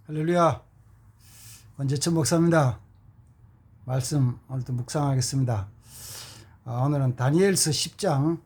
할렐루야. 원재천 목사입니다. 말씀 오늘도 묵상하겠습니다. 오늘은 다니엘서 10장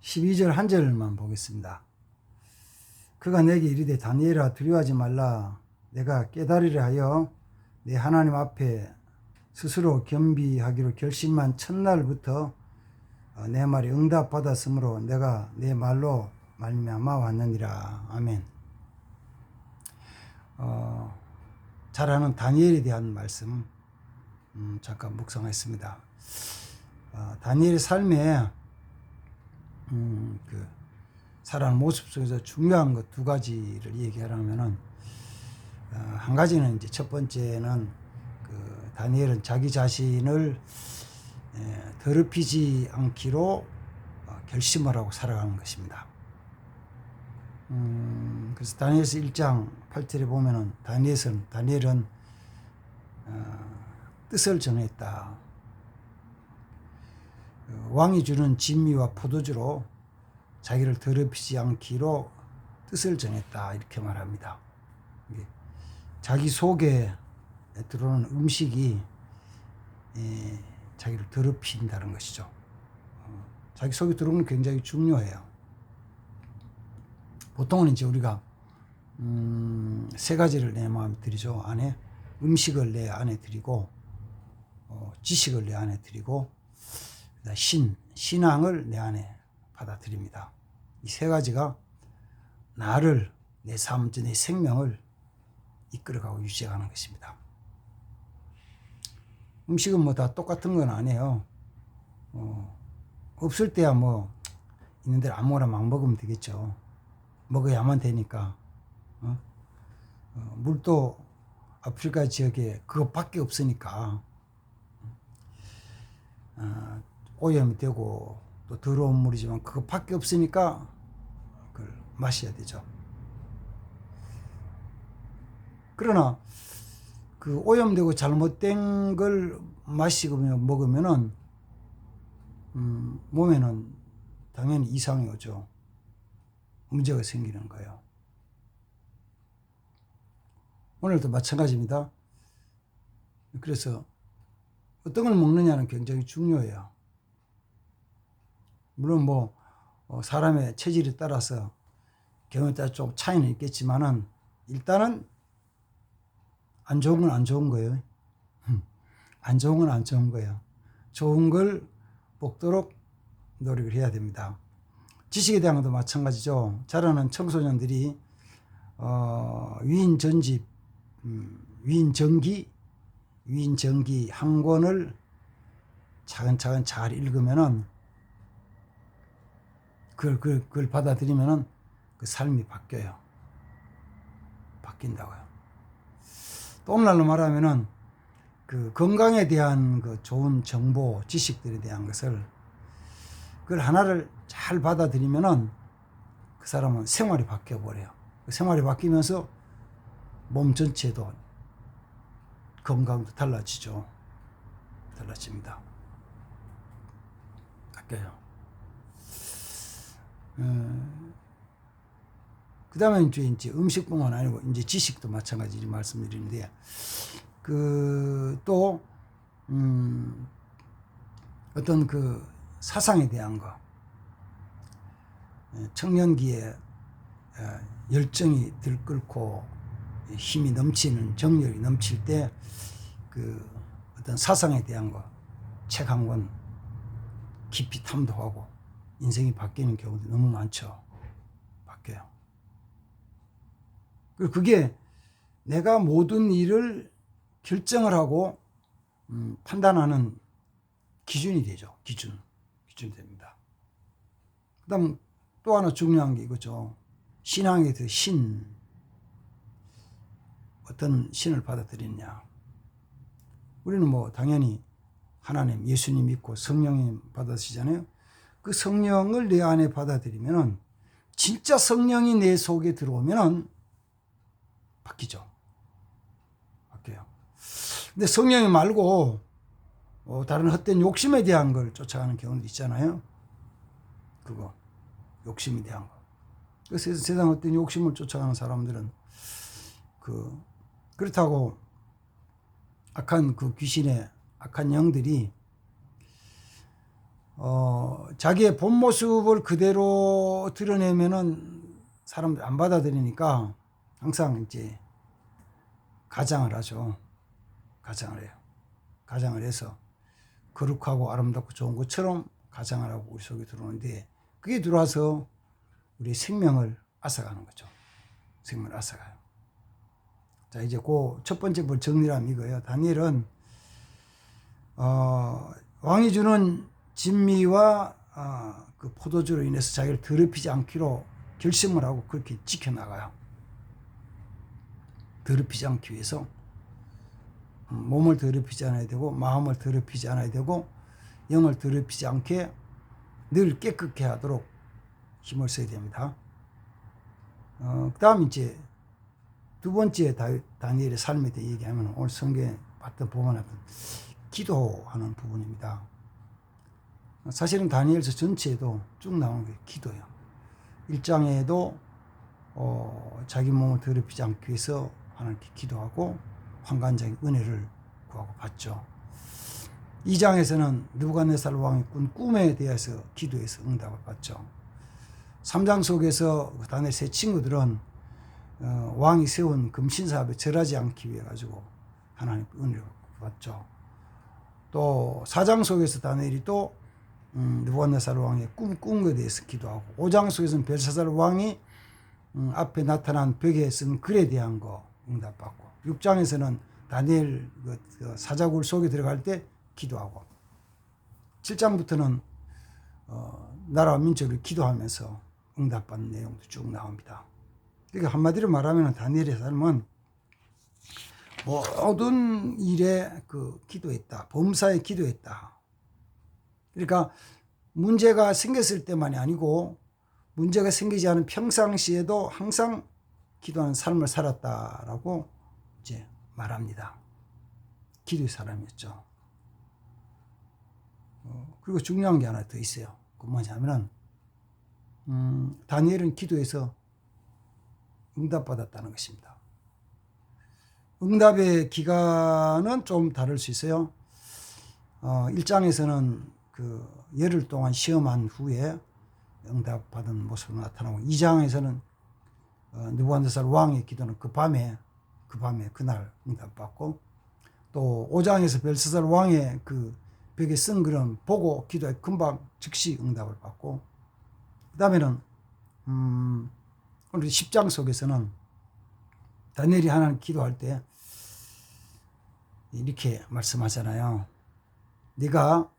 12절 한 절만 보겠습니다. 그가 내게 이르되 다니엘아 두려워하지 말라. 내가 깨달으려 하여 내 하나님 앞에 스스로 겸비하기로 결심한 첫날부터 내 말이 응답받았으므로 내가 내 말로 말미암아 왔느니라. 아멘. 잘 아는 다니엘에 대한 말씀 잠깐 묵상했습니다. 다니엘의 삶에 그 살아가는 모습 속에서 중요한 것 두 가지를 얘기하려면은 한 가지는 이제 첫 번째는 그 다니엘은 자기 자신을 더럽히지 않기로 결심을 하고 살아가는 것입니다. 그래서 다니엘서 1장 8절에 보면은 다니엘은 뜻을 정했다. 왕이 주는 진미와 포도주로 자기를 더럽히지 않기로 뜻을 정했다. 이렇게 말합니다. 자기 속에 들어오는 음식이 자기를 더럽힌다는 것이죠. 자기 속에 들어오는 게 굉장히 중요해요. 보통은 이제 우리가 세 가지를 내 마음에 들이죠. 안에 음식을 내 안에 들이고 지식을 내 안에 들이고 신앙을 내 안에 받아들입니다. 이 세 가지가 나를, 내 삶, 내 생명을 이끌어가고 유지하는 것입니다. 음식은 뭐 다 똑같은 건 아니에요. 없을 때야 뭐 있는 대로 아무거나 막 먹으면 되겠죠. 먹어야만 되니까. 물도 아프리카 지역에 그것밖에 없으니까 오염이 되고 또 더러운 물이지만 그것밖에 없으니까 그걸 마셔야 되죠. 그러나 그 오염되고 잘못된 걸 마시고 먹으면은 몸에는 당연히 이상이 오죠. 문제가 생기는 거예요. 오늘도 마찬가지입니다. 그래서 어떤 걸 먹느냐는 굉장히 중요해요. 물론 뭐 사람의 체질에 따라서 경우에 따라 좀 차이는 있겠지만은 일단은 안 좋은 건 안 좋은 거예요. 안 좋은 건 안 좋은 거예요. 좋은 걸 먹도록 노력을 해야 됩니다. 지식에 대한 것도 마찬가지죠. 자라는 청소년들이 위인전집, 위인전기 한 권을 차근차근 잘 읽으면은 그걸 받아들이면은 그 삶이 바뀌어요. 바뀐다고요. 또 오늘날로 말하면은 그 건강에 대한 그 좋은 정보, 지식들에 대한 것을 그걸 하나를 잘 받아들이면은 그 사람은 생활이 바뀌어 버려요. 생활이 바뀌면서 몸 전체도 건강도 달라지죠. 달라집니다. 바뀌어요. 그 다음에 이제 음식뿐만 아니고 이제 지식도 마찬가지로 말씀드리는데 또 어떤 그 사상에 대한 거, 청년기에 열정이 들끓고 힘이 넘치는 정열이 넘칠 때 그 어떤 사상에 대한 거, 책 한 권 깊이 탐독하고 인생이 바뀌는 경우도 너무 많죠. 바뀌어요. 그리고 그게 내가 모든 일을 결정을 하고 판단하는 기준이 되죠. 기준이 됩니다. 그 다음 또 하나 중요한 게 이거죠. 신앙의 그 어떤 신을 받아들이느냐. 우리는 뭐 당연히 하나님, 예수님 믿고 성령님 받아들이잖아요. 그 성령을 내 안에 받아들이면은 진짜 성령이 내 속에 들어오면은 바뀌죠. 바뀌어요. 근데 성령이 말고 다른 헛된 욕심에 대한 걸 쫓아가는 경우도 있잖아요. 그거 욕심에 대한 거. 그래서 세상 어떤 욕심을 쫓아가는 사람들은 그렇다고 악한 그 귀신의 악한 영들이 자기의 본 모습을 그대로 드러내면은 사람들 안 받아들이니까 항상 이제 가장을 하죠. 가장을 해요. 가장을 해서 거룩하고 아름답고 좋은 것처럼 가장을 하고 우리 속에 들어오는데, 그게 들어와서 우리 생명을 앗아가는 거죠. 생명을 앗아가요. 자, 이제 그 첫 번째 볼 정리하면 이거예요. 다니엘은 왕이 주는 진미와 그 포도주로 인해서 자기를 더럽히지 않기로 결심을 하고 그렇게 지켜나가요. 더럽히지 않기 위해서 몸을 더럽히지 않아야 되고, 마음을 더럽히지 않아야 되고, 영을 더럽히지 않게 늘 깨끗게 하도록 힘을 써야 됩니다. 그 다음 이제 두 번째 다니엘의 삶에 대해 얘기하면 오늘 성경에 봤던 부분은 기도하는 부분입니다. 사실은 다니엘서 전체에도 쭉 나오는 게 기도예요. 1장에도 자기 몸을 더럽히지 않기 위해서 하나님께 기도하고 환관적인 은혜를 구하고 받죠. 2장에서는 느부갓네살 왕이 꾼 꿈에 대해서 기도해서 응답을 받죠. 3장 속에서 다니엘 세 친구들은 왕이 세운 금신사업에 절하지 않기 위해 가지고 하나님 은혜를 받죠. 또 4장 속에서 다니엘이 또 느부갓네살 왕의 꾼 것에 대해서 기도하고, 5장 속에서는 벨사살 왕이 앞에 나타난 벽에 쓴 글에 대한 거 응답받고, 6장에서는 다니엘 그 사자굴 속에 들어갈 때 기도하고, 7장부터는 나라와 민족을 기도하면서 응답받는 내용도 쭉 나옵니다. 그러니까 한마디로 말하면 다니엘의 삶은 모든 일에 기도했다. 범사에 기도했다. 그러니까 문제가 생겼을 때만이 아니고 문제가 생기지 않은 평상시에도 항상 기도하는 삶을 살았다라고 이제 말합니다. 기도의 사람이었죠. 그리고 중요한 게 하나 더 있어요. 그 뭐냐면은 다니엘은 기도해서 응답받았다는 것입니다. 응답의 기간은 좀 다를 수 있어요. 1장에서는 그 열흘 동안 시험한 후에 응답받은 모습으로 나타나고, 2장에서는 느부갓네살 왕의 기도는 그날 응답받고, 또 5장에서 벨사살 왕의 그 벽에 쓴 글은 보고 기도해 금방 즉시 응답을 받고, 그 다음에는 오늘 10장 속에서는 다니엘이 하나님 기도할 때 이렇게 말씀하잖아요. 네가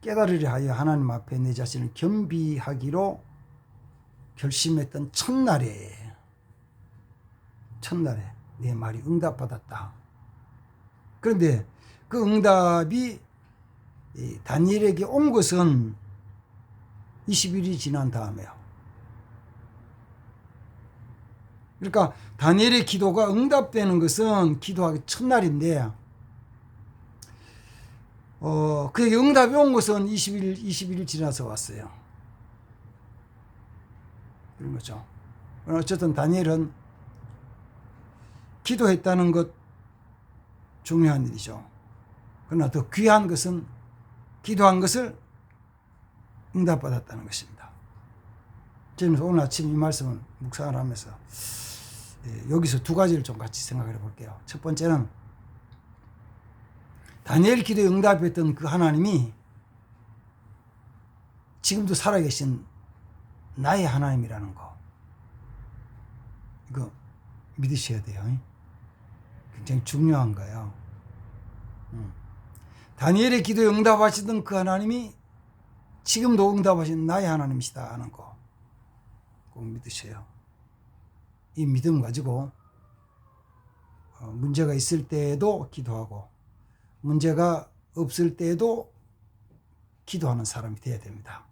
깨달으려 하여 하나님 앞에 내 자신을 겸비하기로 결심했던 첫날에 내 말이 응답받았다. 그런데 그 응답이 다니엘에게 온 것은 20일이 지난 다음에요. 그러니까 다니엘의 기도가 응답되는 것은 기도하기 첫날인데, 그에게 응답이 온 것은 20일 지나서 왔어요. 그런 거죠. 어쨌든 다니엘은 기도했다는 것 중요한 일이죠. 그러나 더 귀한 것은 기도한 것을 응답받았다는 것입니다. 저는 오늘 아침 이 말씀을 묵상을 하면서 여기서 두 가지를 좀 같이 생각해 볼게요. 첫 번째는 다니엘 기도에 응답했던 그 하나님이 지금도 살아계신 나의 하나님이라는 거, 이거 믿으셔야 돼요. 굉장히 중요한 거예요. 다니엘의 기도에 응답하시던 그 하나님이 지금도 응답하신 나의 하나님이시다 하는 거 꼭 믿으셔요. 이 믿음 가지고 문제가 있을 때에도 기도하고 문제가 없을 때에도 기도하는 사람이 되어야 됩니다.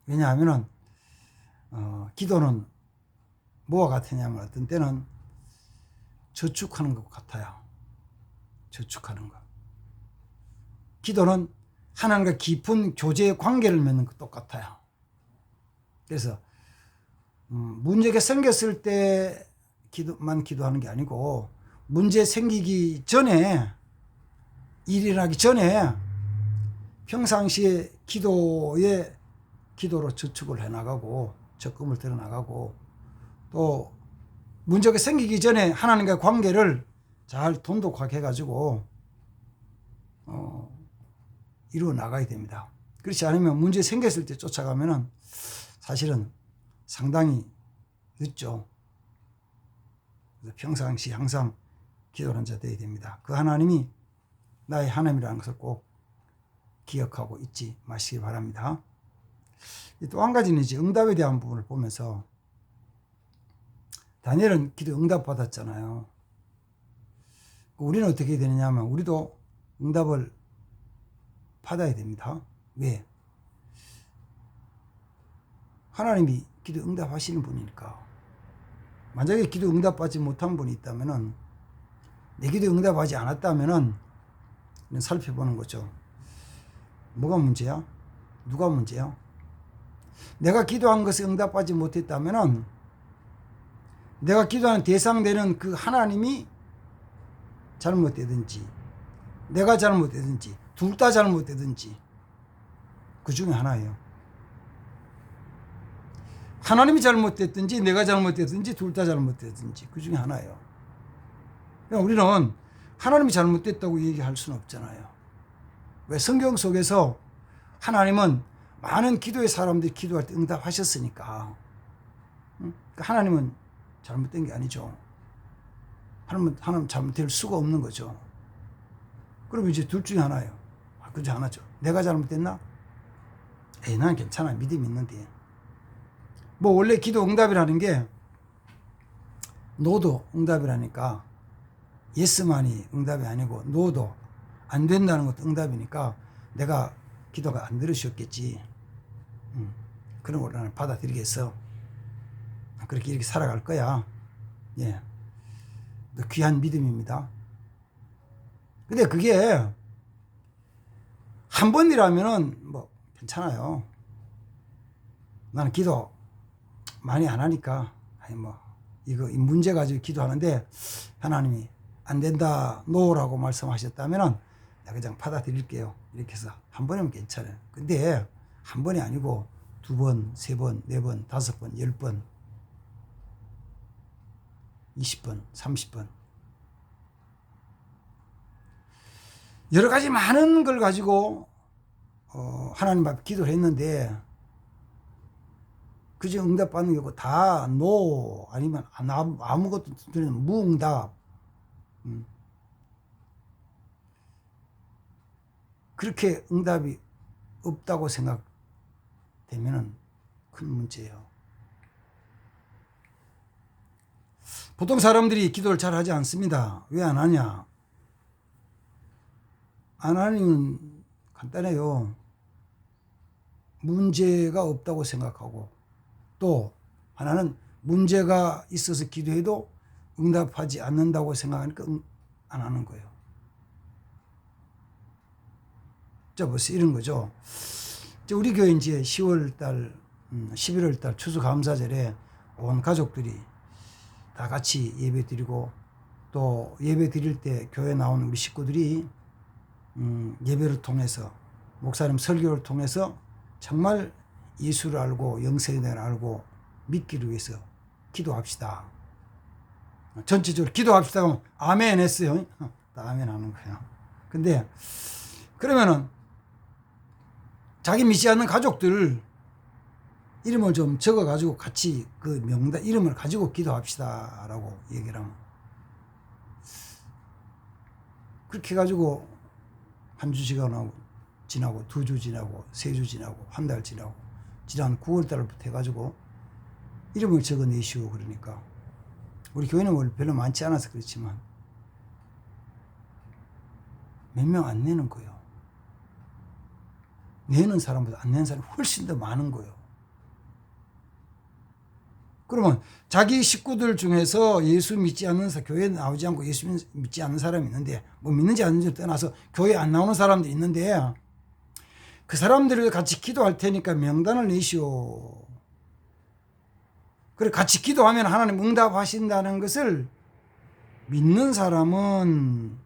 왜냐하면 기도는 뭐와 같으냐면 어떤 때는 저축하는 것 같아요. 저축하는 것. 기도는 하나님과 깊은 교제 관계를 맺는 것 똑같아요. 그래서 문제가 생겼을 때 기도만 기도하는 게 아니고 문제 생기기 전에, 일이 일어나기 전에 평상시에 기도로 저축을 해나가고 적금을 들어나가고, 또 문제가 생기기 전에 하나님과의 관계를 잘 돈독하게 해가지고 이루어 나가야 됩니다. 그렇지 않으면 문제 생겼을 때 쫓아가면은 사실은 상당히 늦죠. 그래서 평상시 항상 기도하는 자 되어야 됩니다. 그 하나님이 나의 하나님이라는 것을 꼭 기억하고 잊지 마시기 바랍니다. 또 한 가지는 이제 응답에 대한 부분을 보면서, 다니엘은 기도 응답 받았잖아요. 우리는 어떻게 되느냐 하면 우리도 응답을 받아야 됩니다. 왜? 하나님이 기도 응답하시는 분이니까. 만약에 기도 응답받지 못한 분이 있다면은, 내 기도 응답하지 않았다면은 살펴보는 거죠. 뭐가 문제야? 누가 문제야? 내가 기도한 것이 응답받지 못했다면은 내가 기도하는 대상되는 그 하나님이 잘못되든지 내가 잘못되든지 둘 다 잘못되든지 그 중에 하나예요. 하나님이 잘못됐든지 내가 잘못됐든지 둘 다 잘못됐든지 그 중에 하나예요. 그러니까 우리는 하나님이 잘못됐다고 얘기할 수는 없잖아요. 왜? 성경 속에서 하나님은 많은 기도의 사람들이 기도할 때 응답하셨으니까. 그러니까 하나님은 잘못된 게 아니죠. 하나님 잘못될 수가 없는 거죠. 그럼 이제 둘 중에 하나예요. 그 중에 하나죠. 내가 잘못됐나? 에이, 난 괜찮아. 믿음이 있는데. 뭐 원래 기도 응답이라는 게 노도 응답이라니까, 예스만이 응답이 아니고 노도 안 된다는 것도 응답이니까 내가 기도가 안 들으셨겠지. 그런 걸 나는 받아들이겠어. 그렇게 이렇게 살아갈 거야. 예. 귀한 믿음입니다. 근데 그게 한 번이라면은 뭐 괜찮아요. 나는 기도 많이 안 하니까, 아니 뭐 이거 이 문제 가지고 기도하는데 하나님이 안 된다 노라고 말씀하셨다면은 내가 그냥 받아들일게요. 이렇게 해서 한 번이면 괜찮아요. 근데 한 번이 아니고 2번, 3번, 4번, 5번, 10번, 20번, 30번, 여러 가지 많은 걸 가지고 하나님 앞에 기도를 했는데 그저 응답받는 경우 다 노, 아니면 아무것도 무응답. 그렇게 응답이 없다고 생각되면 큰 문제예요. 보통 사람들이 기도를 잘 하지 않습니다. 왜 안 하냐? 안 하는 간단해요. 문제가 없다고 생각하고, 또 하나는 문제가 있어서 기도해도 응답하지 않는다고 생각하니까 안 하는 거예요. 자, 벌써 이런 거죠. 우리 교회 이제 10월달, 11월달 추수감사절에 온 가족들이 다 같이 예배 드리고, 또 예배 드릴 때 교회 나오는 우리 식구들이 예배를 통해서, 목사님 설교를 통해서 정말 예수를 알고 영생을 알고 믿기를 위해서 기도합시다. 전체적으로 기도합시다 하면 아멘 했어요. 다 아멘 하는 거예요. 근데 그러면은 자기 믿지 않는 가족들 이름을 좀 적어 가지고 같이 그 명단 이름을 가지고 기도합시다 라고 얘기를 하면, 그렇게 해가지고 한 주 지나고 2주 지나고 3주 지나고 한 달 지나고 지난 9월달부터 해가지고 이름을 적어내시고, 그러니까 우리 교회는 원래 별로 많지 않아서 그렇지만 몇 명 안 내는 거예요. 내는 사람보다 안 내는 사람이 훨씬 더 많은 거예요. 그러면 자기 식구들 중에서 예수 믿지 않는 사람, 교회에 나오지 않고 예수 믿지 않는 사람이 있는데, 뭐 믿는지 안 믿는지 떠나서 교회에 안 나오는 사람들이 있는데, 그 사람들과 같이 기도할 테니까 명단을 내시오. 그래 같이 기도하면 하나님 응답하신다는 것을 믿는 사람은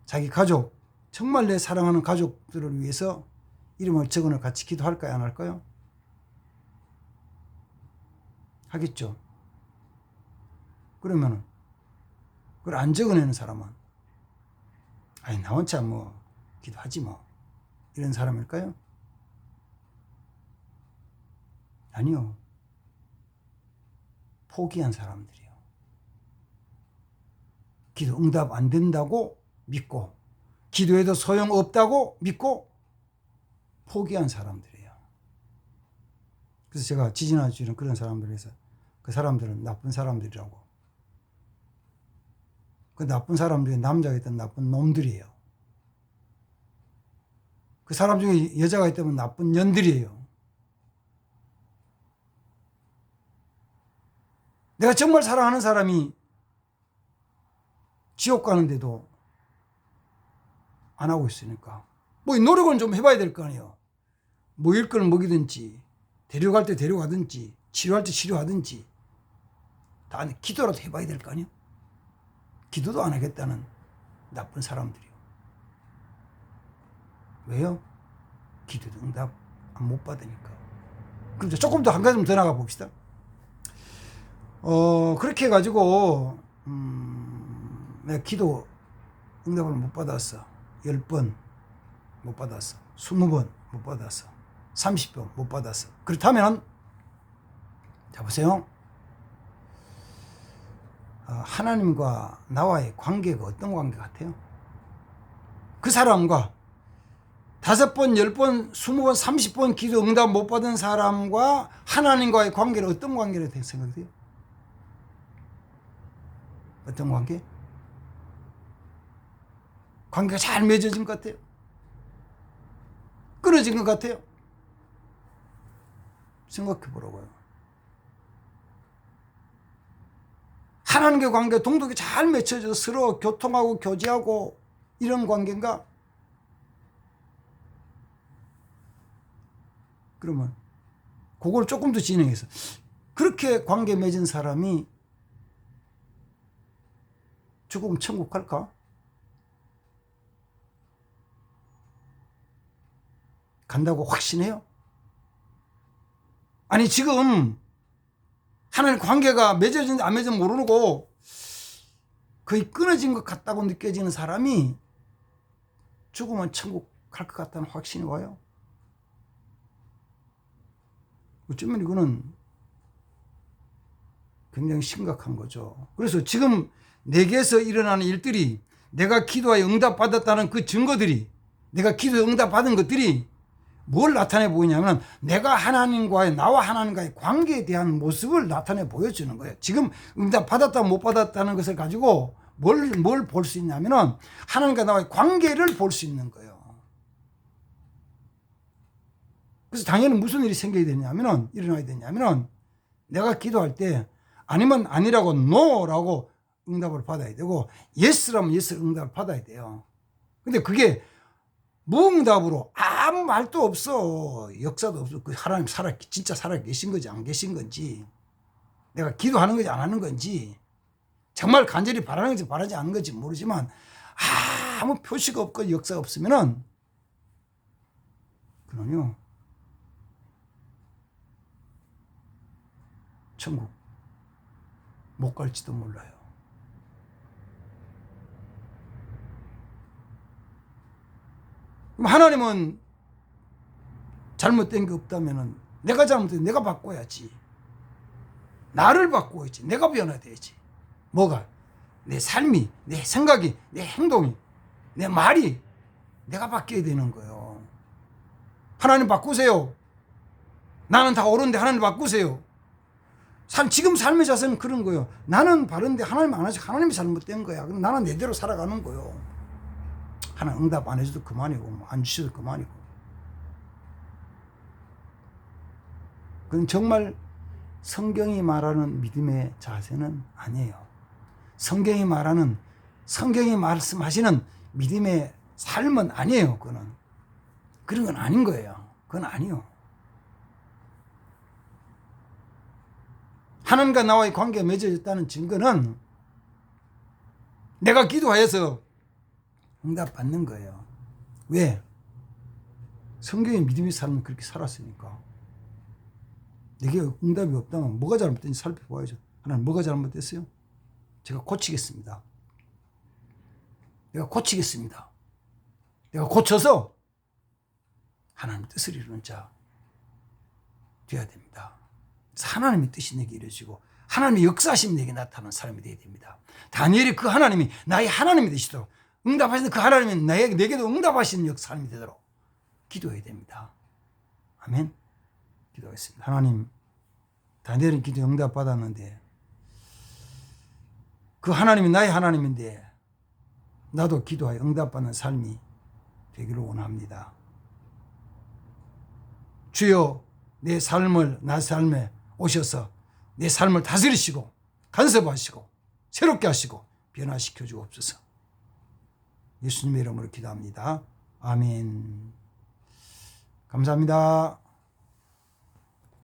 자기 가족, 정말 내 사랑하는 가족들을 위해서 이름을 적어놓고 같이 기도할까요? 안 할까요? 하겠죠. 그러면은 그걸 안 적어내는 사람은 아니 나 혼자 뭐 기도하지 뭐 이런 사람일까요? 아니요. 포기한 사람들이요. 기도 응답 안 된다고 믿고 기도해도 소용없다고 믿고 포기한 사람들이에요. 그래서 제가 지지난주에는 그런 사람들에서 그 사람들은 나쁜 사람들이라고. 그 나쁜 사람들이 남자가 있던 나쁜 놈들이에요. 그 사람 중에 여자가 있다면 나쁜 년들이에요. 내가 정말 사랑하는 사람이 지옥 가는데도 안 하고 있으니까 뭐 노력은 좀 해봐야 될 거 아니에요. 먹일 걸 먹이든지 데려갈 때 데려가든지 치료할 때 치료하든지 다 기도라도 해봐야 될 거 아니에요. 기도도 안 하겠다는 나쁜 사람들이요. 왜요? 기도도 응답 못 받으니까. 그럼 조금 더 한 가지 더 나가 봅시다. 그렇게 해가지고 내가 기도 응답을 못 받았어. 10번 못 받았어. 20번 못 받았어. 30번 못 받았어. 그렇다면 자 보세요. 하나님과 나와의 관계가 어떤 관계 같아요? 그 사람과 5번, 10번, 20번, 30번 기도 응답 못 받은 사람과 하나님과의 관계는 어떤 관계로 생각돼요? 어떤 관계? 관계가 잘 맺어진 것 같아요? 끊어진 것 같아요? 생각해 보라고요. 하나님과의 관계가 동독이 잘 맺혀져서 서로 교통하고 교제하고 이런 관계인가? 그러면 그걸 조금 더 진행해서 그렇게 관계 맺은 사람이 죽으면 천국 갈까? 간다고 확신해요? 아니 지금 하나님 관계가 맺어진지 안 맺어진지 모르고 거의 끊어진 것 같다고 느껴지는 사람이 죽으면 천국 갈 것 같다는 확신이 와요. 어쩌면 이거는 굉장히 심각한 거죠. 그래서 지금 내게서 일어나는 일들이 내가 기도하여 응답받았다는 그 증거들이 내가 기도에 응답받은 것들이 뭘 나타내 보이냐면 내가 하나님과의 나와 하나님과의 관계에 대한 모습을 나타내 보여주는 거예요. 지금 응답받았다 못 받았다는 것을 가지고 뭘 볼 수 있냐면은 하나님과 나와의 관계를 볼 수 있는 거예요. 그래서 당연히 무슨 일이 생겨야 되냐면은 일어나야 되냐면은 내가 기도할 때 아니면 아니라고 no라고 응답을 받아야 되고 yes라면 yes 응답을 받아야 돼요. 근데 그게 무응답으로 아무 말도 없어. 역사도 없어. 그 하나님 진짜 살아 계신 건지 안 계신 건지 내가 기도하는 건지 안 하는 건지 정말 간절히 바라는 건지 바라지 않는 건지 모르지만 아무 표시가 없고 역사가 없으면은 그럼요 천국 못 갈지도 몰라요. 그럼 하나님은 잘못된 게 없다면은 내가 잘못된 내가 바꿔야지. 나를 바꿔야지. 내가 변화돼야지. 뭐가? 내 삶이, 내 생각이, 내 행동이, 내 말이 내가 바뀌어야 되는 거예요. 하나님 바꾸세요. 나는 다 옳은데 하나님 바꾸세요. 지금 삶의 자세는 그런 거예요. 나는 바른데 하나님 안 하시고 하나님이 잘못된 거야. 그럼 나는 내대로 살아가는 거예요. 하나님 응답 안 해줘도 그만이고 안 주셔도 그만이고. 그건 정말 성경이 말하는 믿음의 자세는 아니에요. 성경이 말씀하시는 믿음의 삶은 아니에요. 그거는 그런 건 아닌 거예요. 그건 아니요. 하나님과 나와의 관계가 맺어졌다는 증거는 내가 기도하여서 응답받는 거예요. 왜? 성경에 믿음의 사람은 그렇게 살았으니까. 내게 응답이 없다면 뭐가 잘못된지 살펴봐야죠. 하나님 뭐가 잘못됐어요? 제가 고치겠습니다. 내가 고치겠습니다. 내가 고쳐서 하나님 뜻을 이루는 자 되어야 됩니다. 그래서 하나님의 뜻이 내게 이루어지고 하나님의 역사심이 내게 나타나는 사람이 되어야 됩니다. 다니엘이 그 하나님이 나의 하나님이 되시도록 응답하시는 그 하나님이 내게도 응답하시는 사람이 되도록 기도해야 됩니다. 아멘. 기도하겠습니다. 하나님, 다니엘은 기도 응답받았는데 그 하나님이 나의 하나님인데 나도 기도하여 응답받는 삶이 되기를 원합니다. 주여 내 삶에 오셔서 내 삶을 다스리시고 간섭하시고 새롭게 하시고 변화시켜 주옵소서. 예수님의 이름으로 기도합니다. 아멘. 감사합니다.